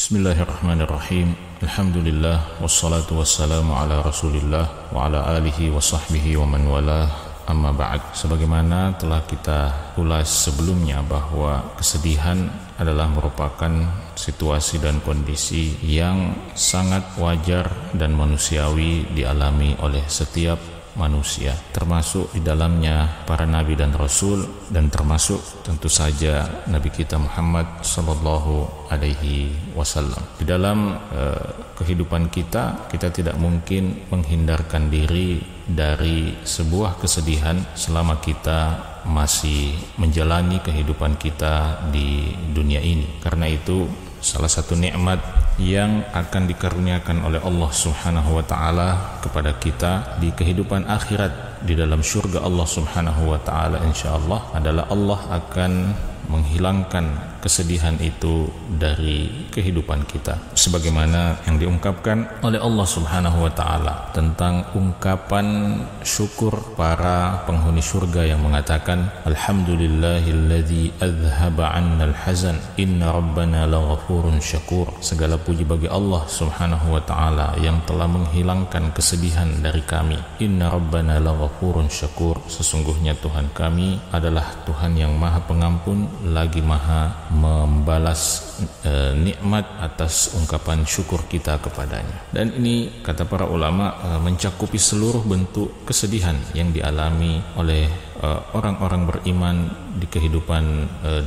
Bismillahirrahmanirrahim. Alhamdulillah wassalatu wassalamu ala Rasulillah wa ala alihi wa sahbihi wa man walah. Amma ba'd. Sebagaimana telah kita ulas sebelumnya bahwa kesedihan adalah merupakan situasi dan kondisi yang sangat wajar dan manusiawi dialami oleh setiap manusia, termasuk di dalamnya para nabi dan rasul, dan termasuk tentu saja Nabi kita Muhammad sallallahu alaihi wasallam. Di dalam kehidupan kita tidak mungkin menghindarkan diri dari sebuah kesedihan selama kita masih menjalani kehidupan kita di dunia ini. Karena itu salah satu nikmat yang akan dikaruniakan oleh Allah Subhanahu wa taala kepada kita di kehidupan akhirat di dalam surga Allah Subhanahu wa taala insyaallah adalah Allah akan menghilangkan kesedihan itu dari kehidupan kita, sebagaimana yang diungkapkan oleh Allah Subhanahu wa taala tentang ungkapan syukur para penghuni surga yang mengatakan alhamdulillahilladzi adzhaba 'annal hazan inna rabbana laghafurun syakur. Segala puji bagi Allah Subhanahu wa taala yang telah menghilangkan kesedihan dari kami. Inna rabbana laghafurun syakur. Sesungguhnya Tuhan kami adalah Tuhan yang Maha Pengampun lagi Maha membalas nikmat atas ungkapan syukur kita kepadanya. Dan ini kata para ulama mencakupi seluruh bentuk kesedihan yang dialami oleh orang-orang beriman di kehidupan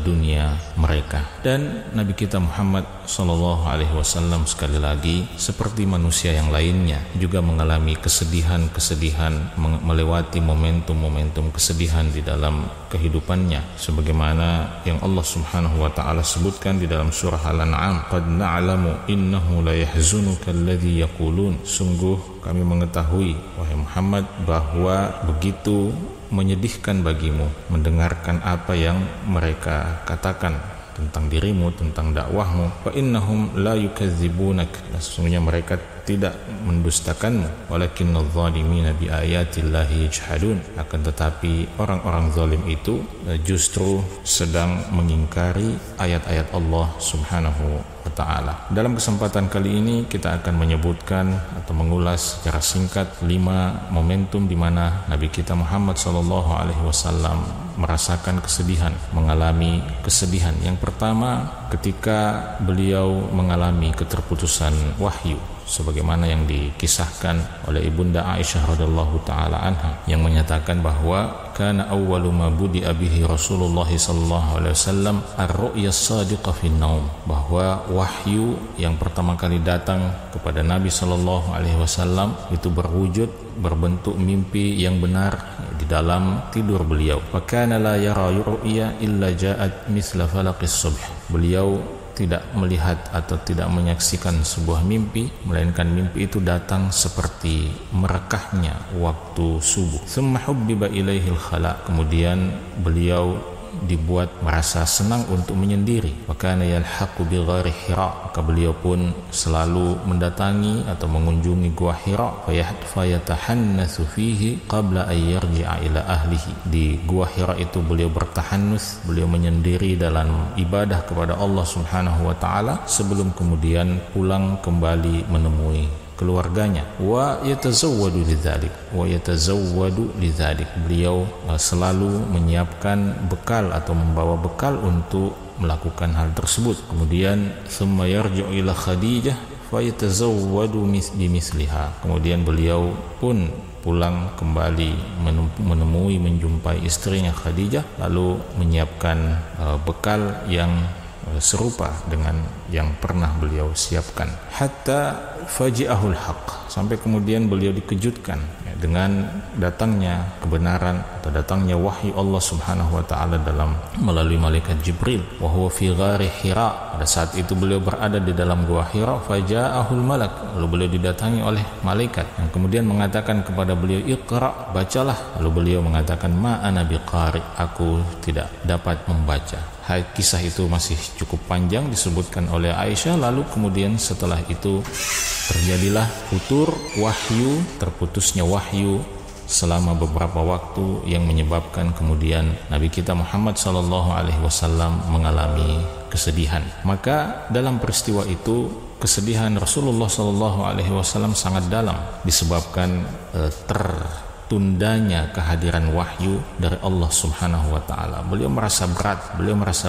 dunia mereka. Dan Nabi kita Muhammad sallallahu alaihi wasallam sekali lagi seperti manusia yang lainnya juga mengalami kesedihan-kesedihan, melewati momentum-momentum kesedihan di dalam kehidupannya, sebagaimana yang Allah Subhanahu wa taala sebutkan di dalam surah Al-An'am, qad na'lamu innahu la yahzunuka alladhi yaqulun. Sungguh kami mengetahui wahai Muhammad bahwa begitu menyedihkan bagimu mendengarkan apa yang mereka katakan tentang dirimu, tentang dakwahmu. Fa innahum la yukadzibunak. Sesungguhnya mereka tidak mendustakanmu, walakinnadz zalimina bi ayatillahi yajhadun. Akan tetapi orang-orang zalim itu justru sedang mengingkari ayat-ayat Allah Subhanahu wa ta'ala. Dalam kesempatan kali ini kita akan menyebutkan atau mengulas secara singkat 5 momentum di mana Nabi kita Muhammad sallallahu alaihi wasallam merasakan kesedihan, mengalami kesedihan. Yang pertama, ketika beliau mengalami keterputusan wahyu, sebagaimana yang dikisahkan oleh Ibunda Aisyah radhiyallahu taala anha yang menyatakan bahwa kana awwalu ma budi'a bihi Rasulullah sallallahu alaihi wasallam ar-ru'ya as-sadiqah fi naum, bahwa wahyu yang pertama kali datang kepada Nabi sallallahu alaihi wasallam itu berbentuk mimpi yang benar di dalam tidur beliau. Wa kana la yara ru'ya illa ja'at mithla falaqis subh. Beliau tidak melihat atau tidak menyaksikan sebuah mimpi, melainkan mimpi itu datang seperti merekahnya waktu subuh. Tsumma hubbiba ilaihil khala. Kemudian beliau dibuat merasa senang untuk menyendiri. Wa kana yalhaqu bi ghari Hira. Maka beliau pun selalu mendatangi atau mengunjungi gua Hira. Fa yatahannatsu fihi qabla an yarji'a ila ahlihi. Di gua Hira itu beliau bertahannus, beliau menyendiri dalam ibadah kepada Allah Subhanahu wa taala sebelum kemudian pulang kembali menemui keluarganya. Wa yatazawwadu lidzalik. Beliau selalu menyiapkan bekal atau membawa bekal untuk melakukan hal tersebut. Kemudian thumma yarji'u ila Khadijah fa yatazawwadu bimisliha. Kemudian beliau pun pulang kembali menjumpai istrinya Khadijah, lalu menyiapkan bekal yang serupa dengan yang pernah beliau siapkan. Hatta faji'ahul haq, sampai kemudian beliau dikejutkan dengan datangnya kebenaran atau datangnya wahyu Allah Subhanahu wa taala melalui malaikat Jibril. Wa huwa fi ghari Hira. Pada saat itu beliau berada di dalam gua Hira, faja'ahul malak, lalu beliau didatangi oleh malaikat yang kemudian mengatakan kepada beliau, iqra, bacalah. Lalu beliau mengatakan, ma ana biqari, aku tidak dapat membaca. Kisah itu masih cukup panjang disebutkan oleh Aisyah. Lalu kemudian setelah itu terjadilah terputusnya wahyu selama beberapa waktu yang menyebabkan kemudian Nabi kita Muhammad sallallahu alaihi wasallam mengalami kesedihan. Maka dalam peristiwa itu kesedihan Rasulullah SAW sangat dalam disebabkan tertundanya kehadiran wahyu dari Allah Subhanahu wa taala. Beliau merasa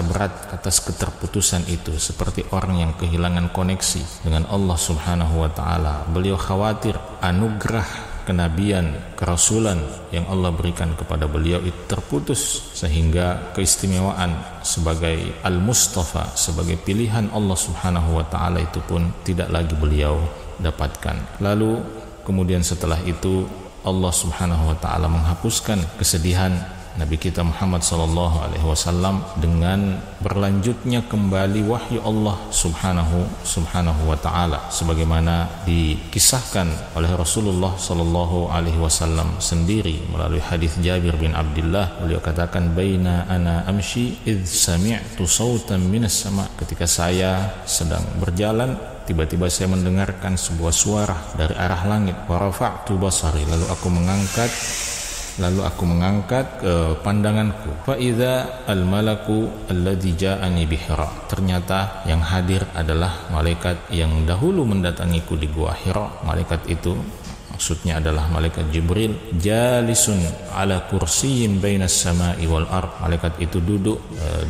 berat atas keterputusan itu, seperti orang yang kehilangan koneksi dengan Allah Subhanahu wa taala. Beliau khawatir anugerah kenabian, kerasulan yang Allah berikan kepada beliau itu terputus, sehingga keistimewaan sebagai Al-Mustafa, sebagai pilihan Allah Subhanahu wa taala itu pun tidak lagi beliau dapatkan. Lalu kemudian setelah itu Allah Subhanahu wa taala menghapuskan kesedihan Nabi kita Muhammad sallallahu alaihi wasallam dengan berlanjutnya kembali wahyu Allah subhanahu wa taala, sebagaimana dikisahkan oleh Rasulullah sallallahu alaihi wasallam sendiri melalui hadis Jabir bin Abdullah. Beliau katakan, baina ana amshi id sami'tu sautan minas sama. Ketika saya sedang berjalan, tiba-tiba saya mendengarkan sebuah suara dari arah langit. Wa rafa'tu basari, lalu aku mengangkat pandanganku. Fa idza al malaku alladzi ja'ani bi Hira. Ternyata yang hadir adalah malaikat yang dahulu mendatangiku di gua Hira. Malaikat itu maksudnya adalah malaikat Jibril. Jalisun ala kursiyyin bainas sama'i wal ard. Malaikat itu duduk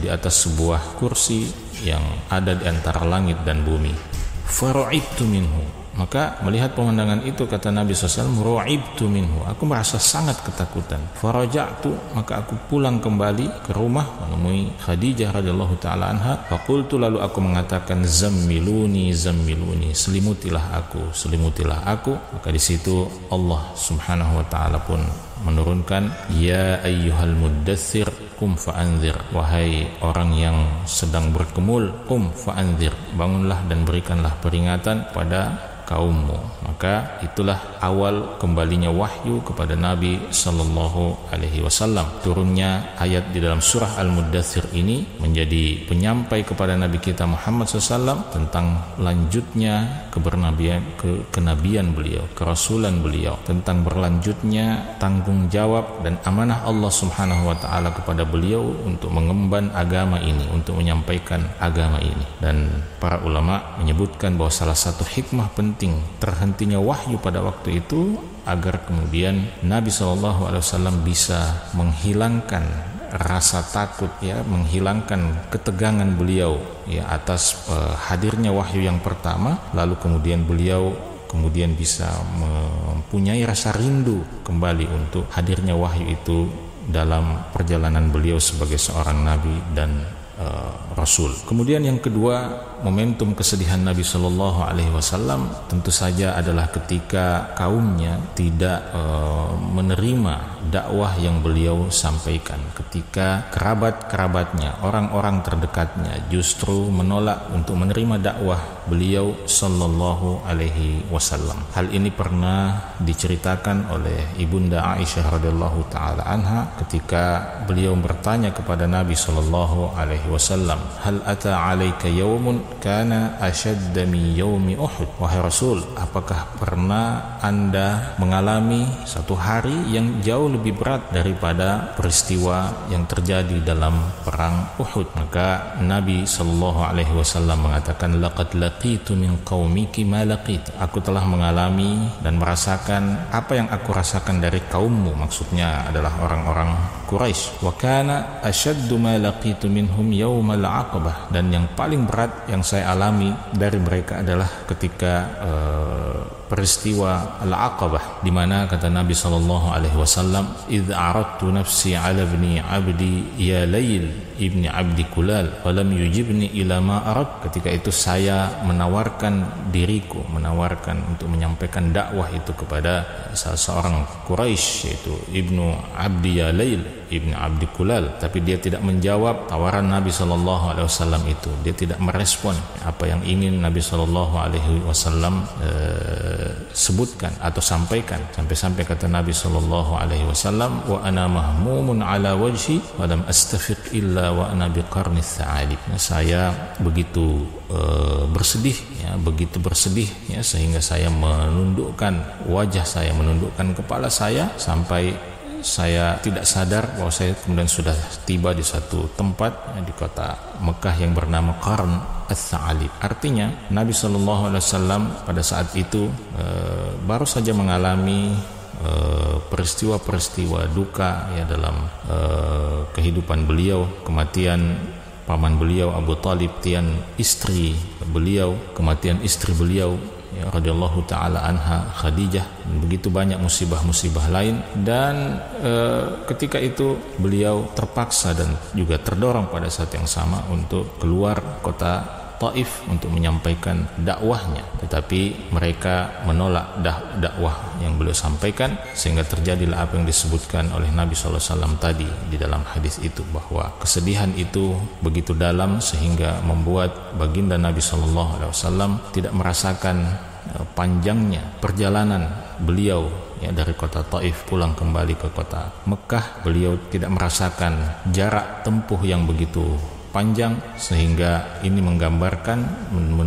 di atas sebuah kursi yang ada di antara langit dan bumi. Fara'ibtu minhu. Maka melihat pemandangan itu, kata Nabi SAW, ru'ibtu minhu, aku merasa sangat ketakutan. Faraja'tu, maka aku pulang kembali ke rumah menemui Khadijah radhiyallahu ta'ala anha. Faqultu, lalu aku mengatakan, zammiluni, selimutilah aku. Maka di situ Allah Subhanahu wa ta'ala pun menurunkan, ya ayyuhal muddathir qum fa'anzir, wahai orang yang sedang berkemul, qum fa'anzir, bangunlah dan berikanlah peringatan pada kaummu. Maka itulah awal kembalinya wahyu kepada Nabi sallallahu alaihi wasallam. Turunnya ayat di dalam surah Al-Muddathir ini menjadi penyampai kepada Nabi kita Muhammad SAW tentang lanjutnya kenabian beliau, kerasulan beliau, tentang berlanjutnya tanggung jawab dan amanah Allah Subhanahu wa taala kepada beliau untuk mengemban agama ini, untuk menyampaikan agama ini. Dan para ulama menyebutkan bahwa salah satu hikmah penting terhentinya wahyu pada waktu itu agar kemudian Nabi SAW bisa menghilangkan rasa takut, menghilangkan ketegangan beliau atas hadirnya wahyu yang pertama, lalu kemudian beliau bisa mempunyai rasa rindu kembali untuk hadirnya wahyu itu dalam perjalanan beliau sebagai seorang nabi dan Rasul. Kemudian yang kedua, momentum kesedihan Nabi Shallallahu Alaihi Wasallam tentu saja adalah ketika kaumnya tidak menerima dakwah yang beliau sampaikan, ketika kerabat-kerabatnya, orang-orang terdekatnya justru menolak untuk menerima dakwah beliau Shallallahu Alaihi Wasallam. Hal ini pernah diceritakan oleh ibunda Aisyah radhiyallahu taala anha ketika beliau bertanya kepada Nabi Shallallahu Alaihi Wasallam, hal ata alaika yaumun kana ashadda min yaumi Uhud. Wahai Rasul, apakah pernah Anda mengalami satu hari yang jauh lebih berat daripada peristiwa yang terjadi dalam perang Uhud? Maka Nabi sallallahu alaihi wasallam mengatakan, laqad laqitu min qaumiki ma laqit. Aku telah mengalami dan merasakan apa yang aku rasakan dari kaummu, maksudnya adalah orang-orang Quraisy. Wa kana ashaddu ma laqitu minhum yaumal aqabah. Dan yang paling berat yang saya alami dari mereka adalah ketika peristiwa Al-Aqabah, di mana kata Nabi sallallahu alaihi wasallam, idz aradtu nafsi ala ibni abdi ya Lail ibni abdi Kulal wa lam yujibni ila ma arad. Ketika itu saya menawarkan diriku, untuk menyampaikan dakwah itu kepada salah seorang Quraisy, yaitu ibnu abdi ya Lail ibni abdi Kulal, tapi dia tidak menjawab tawaran Nabi sallallahu alaihi wasallam itu. Dia tidak merespon apa yang ingin Nabi sallallahu alaihi wasallam sebutkan atau sampaikan, sampai kata Nabi sallallahu alaihi wasallam, wa ana mahmumun ala wajhi wa lam astafiq illa wa ana biqarnis sa'alib. Saya begitu bersedih sehingga saya menundukkan wajah saya, menundukkan kepala saya sampai saya tidak sadar bahwa saya kemudian sudah tiba di satu tempat di kota Mekah yang bernama Qarn Ats-Tsa'alib. Artinya Nabi SAW pada saat itu baru saja mengalami peristiwa-peristiwa duka ya dalam kehidupan beliau, kematian paman beliau Abu Talib, kematian istri beliau, kematian istri beliau ya, radhiyallahu taala anha Khadijah, dan begitu banyak musibah-musibah lain. Dan ketika itu beliau terpaksa dan juga terdorong pada saat yang sama untuk keluar kota Taif untuk menyampaikan dakwahnya, tetapi mereka menolak dakwah yang beliau sampaikan, sehingga terjadilah apa yang disebutkan oleh Nabi SAW tadi di dalam hadis itu, bahwa kesedihan itu begitu dalam sehingga membuat baginda Nabi SAW tidak merasakan panjangnya perjalanan beliau ya dari kota Taif pulang kembali ke kota Mekah. Beliau tidak merasakan jarak tempuh yang begitu panjang, sehingga ini menggambarkan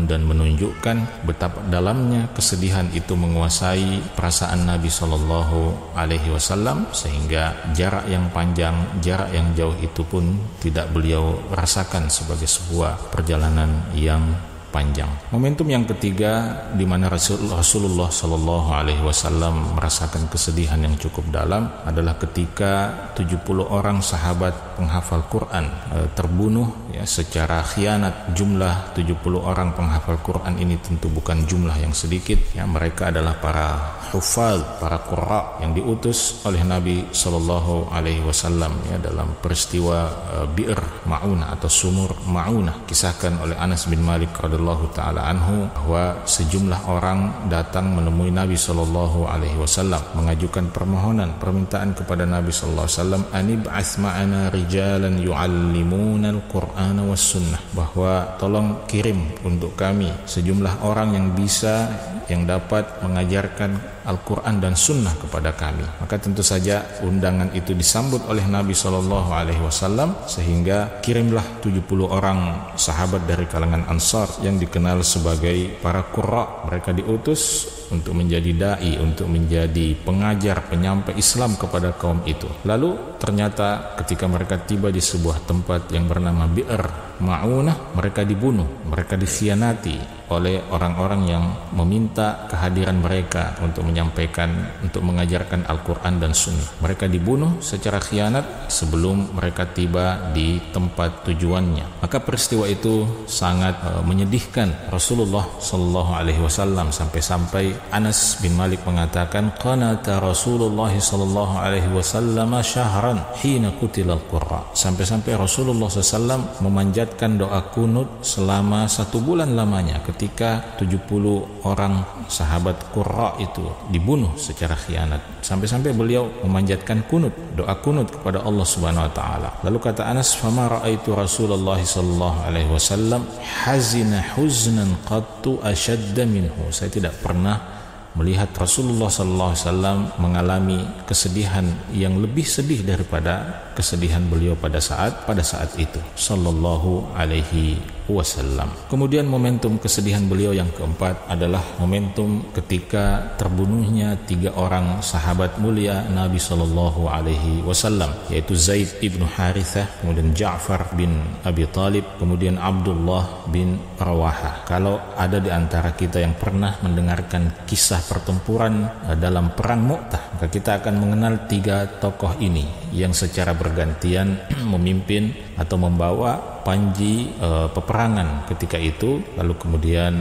dan menunjukkan betapa dalamnya kesedihan itu menguasai perasaan Nabi Shallallahu Alaihi Wasallam, sehingga jarak yang panjang, jarak yang jauh itu pun tidak beliau rasakan sebagai sebuah perjalanan yang panjang. Momentum yang ketiga di mana Rasulullah Shallallahu Alaihi Wasallam merasakan kesedihan yang cukup dalam adalah ketika 70 orang sahabat penghafal Quran terbunuh ya secara khianat. Jumlah 70 orang penghafal Quran ini tentu bukan jumlah yang sedikit ya, mereka adalah para hufaz, para qurra yang diutus oleh Nabi Shallallahu Alaihi Wasallam ya dalam peristiwa Bi'r Ma'unah atau Sumur Ma'unah, kisahkan oleh Anas bin Malik radhiyallahu taala anhu bahwa sejumlah orang datang menemui Nabi Shallallahu Alaihi Wasallam mengajukan permintaan kepada Nabi Shallallahu Alaihi Wasallam, anib'ats ma'ana rijalan yu'allimuna al-Qur'ana was sunnah, bahwa tolong kirim untuk kami sejumlah orang yang bisa, yang dapat mengajarkan Al-Quran dan Sunnah kepada kami. Maka tentu saja undangan itu disambut oleh Nabi Shallallahu Alaihi Wasallam, sehingga kirimlah 70 orang sahabat dari kalangan Ansar yang dikenal sebagai para qurra. Mereka diutus untuk menjadi dai, untuk menjadi pengajar, penyampai Islam kepada kaum itu. Lalu ternyata ketika mereka tiba di sebuah tempat yang bernama Bi'r Ma'unah, mereka dibunuh, mereka dikhianati oleh orang-orang yang meminta kehadiran mereka untuk menyampaikan, untuk mengajarkan Al-Quran dan Sunnah. Mereka dibunuh secara khianat sebelum mereka tiba di tempat tujuannya. Maka peristiwa itu sangat menyedihkan Rasulullah Sallallahu Alaihi Wasallam, sampai-sampai Anas bin Malik mengatakan, qanata Rasulullah Sallallahu Alaihi Wasallam syahran hina qutilal qurra. Sampai-sampai Rasulullah SAW memanjatkan doa kunut selama 1 bulan lamanya ketika 70 orang sahabat qurra itu dibunuh secara khianat. Sampai-sampai beliau memanjatkan kunut, doa kunut kepada Allah Subhanahu wa taala. Lalu kata Anas, fama raaitu Rasulullah sallallahu alaihi wasallam hazina huznan qattu ashadda minhu. Saya tidak pernah melihat Rasulullah sallallahu alaihi wasallam mengalami kesedihan yang lebih sedih daripada kesedihan beliau pada saat itu sallallahu alaihi wasallam. Kemudian momentum kesedihan beliau yang keempat adalah momentum ketika terbunuhnya 3 orang sahabat mulia Nabi sallallahu alaihi wasallam, yaitu Zaid ibnu Harithah, kemudian Ja'far bin Abi Talib, kemudian Abdullah bin Rawahah. Kalau ada di antara kita yang pernah mendengarkan kisah pertempuran dalam perang Mu'tah, maka kita akan mengenal 3 tokoh ini yang secara bergantian memimpin atau membawa panji peperangan ketika itu. Lalu kemudian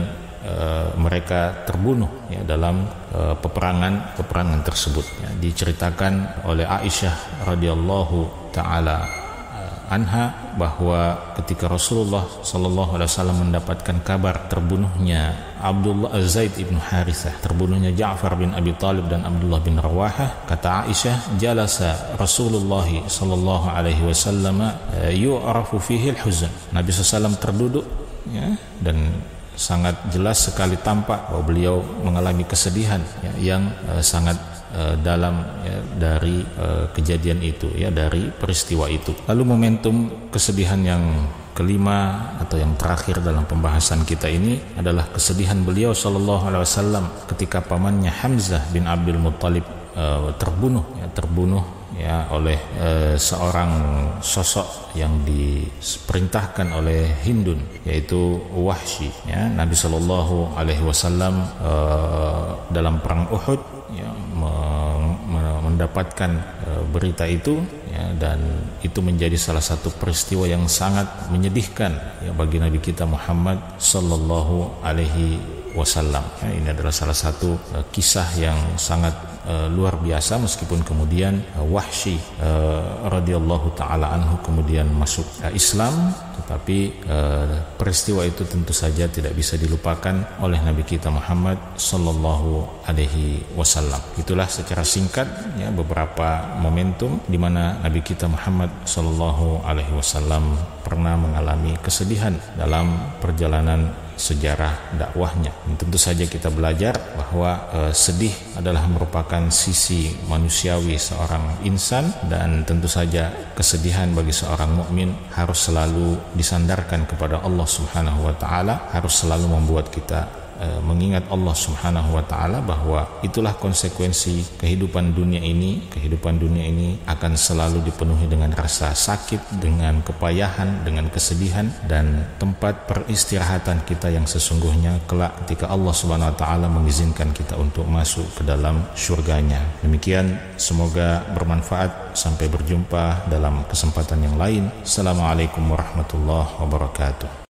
mereka terbunuh ya dalam peperangan tersebut ya. Diceritakan oleh Aisyah radhiyallahu taala anha bahwa ketika Rasulullah sallallahu alaihi wasallam mendapatkan kabar terbunuhnya Abdullah Zaid ibnu Harithah, terbunuhnya Ja'far bin Abi Talib dan Abdullah bin Rawahah, kata Aisyah, jalasa Rasulullah sallallahu alaihi wasallam yu'rafu fihi al-huzn. Nabi SAW terduduk ya, dan sangat jelas sekali tampak bahwa beliau mengalami kesedihan ya, yang sangat dalam ya, dari kejadian itu ya, dari peristiwa itu. Lalu momentum kesedihan yang kelima atau yang terakhir dalam pembahasan kita ini adalah kesedihan beliau sallallahu alaihi wasallam ketika pamannya Hamzah bin Abdul Muttalib terbunuh ya oleh seorang sosok yang diperintahkan oleh Hindun, yaitu Wahsy. Ya, Nabi Shallallahu Alaihi Wasallam dalam perang Uhud ya, mendapatkan berita itu ya, dan itu menjadi salah satu peristiwa yang sangat menyedihkan ya bagi Nabi kita Muhammad Sallallahu Alaihi Wasallam. Ya, ini adalah salah satu kisah yang sangat luar biasa, meskipun kemudian Wahsy radhiyallahu taala anhu kemudian masuk Islam, tetapi peristiwa itu tentu saja tidak bisa dilupakan oleh Nabi kita Muhammad sallallahu alaihi wasallam. Itulah secara singkat ya beberapa momentum di mana Nabi kita Muhammad sallallahu alaihi wasallam pernah mengalami kesedihan dalam perjalanan sejarah dakwahnya. Dan tentu saja kita belajar bahwa sedih adalah merupakan sisi manusiawi seorang insan, dan tentu saja kesedihan bagi seorang mukmin harus selalu disandarkan kepada Allah Subhanahu wa taala, harus selalu membuat kita mengingat Allah Subhanahu wa taala bahwa itulah konsekuensi kehidupan dunia ini. Kehidupan dunia ini akan selalu dipenuhi dengan rasa sakit, dengan kepayahan, dengan kesedihan, dan tempat peristirahatan kita yang sesungguhnya kelak ketika Allah Subhanahu wa taala mengizinkan kita untuk masuk ke dalam surganya. Demikian, semoga bermanfaat. Sampai berjumpa dalam kesempatan yang lain. Assalamualaikum warahmatullahi wabarakatuh.